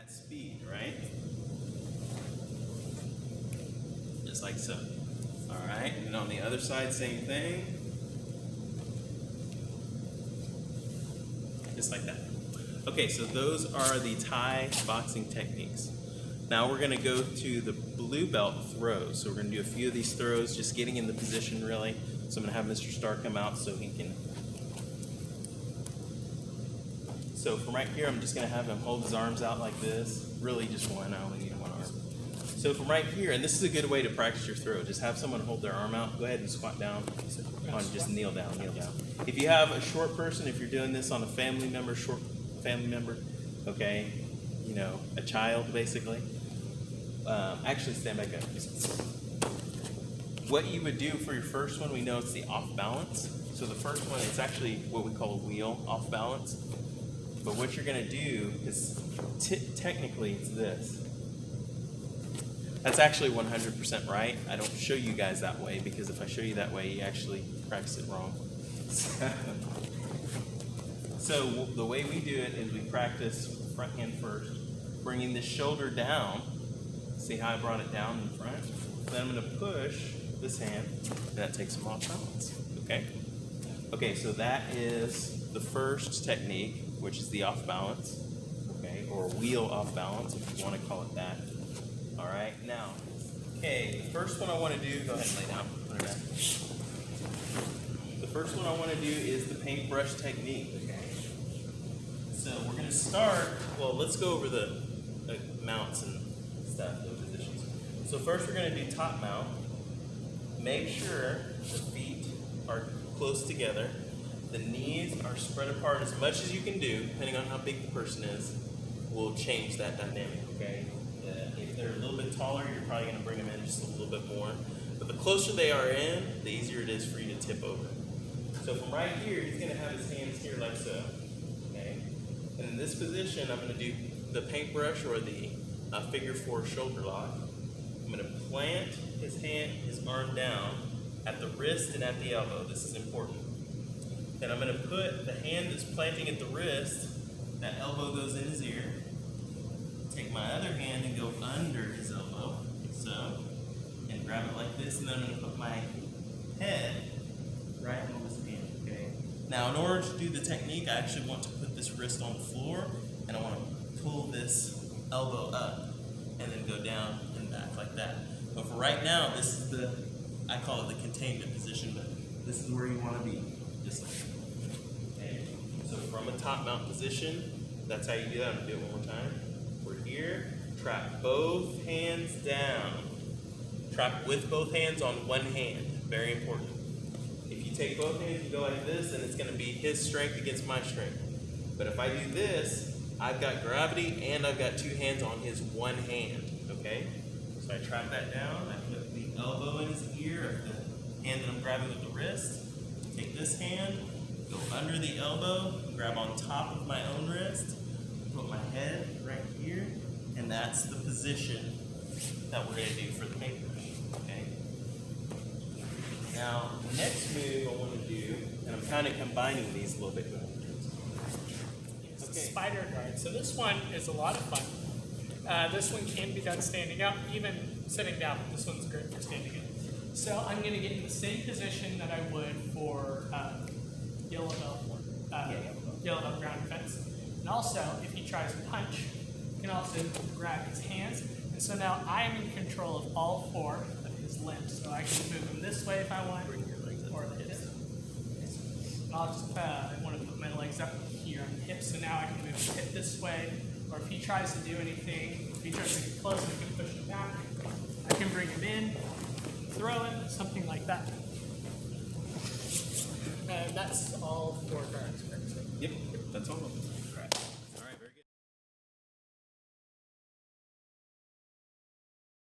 at speed, right? Just like so. All right, and on the other side, same thing. Just like that. Okay, so those are the Thai boxing techniques. Now we're gonna go to the blue belt throws. So we're gonna do a few of these throws, just getting in the position really. So I'm gonna have Mr. Starr come out so he can. So from right here, I'm just gonna have him hold his arms out like this. Really just one, I only need one arm. So from right here, and this is a good way to practice your throw, just have someone hold their arm out. Go ahead and squat down. Just kneel down, kneel down. If you have a short person, if you're doing this on a family member, short family member, okay, you know, a child basically, actually stand back up. What you would do for your first one, we know it's the off balance. So the first one is actually what we call a wheel off balance. But what you're gonna do is, technically it's this. That's actually 100% right. I don't show you guys that way because if I show you that way, you actually practice it wrong. So the way we do it is we practice front hand first, bringing the shoulder down. See how I brought it down in front? Then I'm gonna push this hand, and that takes them off balance, okay? Okay, so that is the first technique, which is the off balance, okay, or wheel off balance, if you wanna call it that. All right, now, okay, the first one I wanna do, go ahead and lay down, put it back. The first one I wanna do is the paintbrush technique, okay? So we're gonna start, well, let's go over the mounts and stuff, those positions. So first we're gonna do top mount. Make sure the feet are close together. The knees are spread apart as much as you can do, depending on how big the person is, will change that dynamic, okay? If they're a little bit taller, you're probably gonna bring them in just a little bit more. But the closer they are in, the easier it is for you to tip over. So from right here, he's gonna have his hands here like so, okay? And in this position, I'm gonna do the paintbrush or the figure 4 shoulder lock. I'm gonna plant his arm down at the wrist and at the elbow. This is important. Then I'm gonna put the hand that's planting at the wrist, that elbow goes in his ear. Take my other hand and go under his elbow, like so, and grab it like this, and then I'm gonna put my head right on this hand, okay? Now, in order to do the technique, I actually want to put this wrist on the floor, and I wanna pull this elbow up, and then go down and back like that. But for right now, this is I call it the containment position, but this is where you wanna be, just like that. Okay? So from a top mount position, that's how you do that. I'm gonna do it one more time. We're here, trap both hands down. Trap with both hands on one hand, very important. If you take both hands and go like this, then it's gonna be his strength against my strength. But if I do this, I've got gravity and I've got two hands on his one hand, okay? So I trap that down, I put the elbow in his ear of the hand that I'm grabbing with the wrist. Take this hand, go under the elbow, grab on top of my own wrist, put my head right here, and that's the position that we're gonna do for the paintbrush, okay? Now, the next move I wanna do, and I'm kind of combining these a little bit. It's a spider guard. So this one is a lot of fun. This one can be done standing up, even sitting down. This one's great for standing up. So I'm gonna get in the same position that I would for yellow belt ground defense. And also, if he tries to punch, you can also grab his hands. And so now I'm in control of all 4 of his limbs. So I can move him this way if I want, or this. And I'll just, I want to put my legs up here on the hip, so now I can move his hip this way. Or if he tries to do anything, if he tries to get close, I can push him back. I can bring him in, throw him, something like that. And that's all 4 guards, correct? Yep, that's all of them. Correct.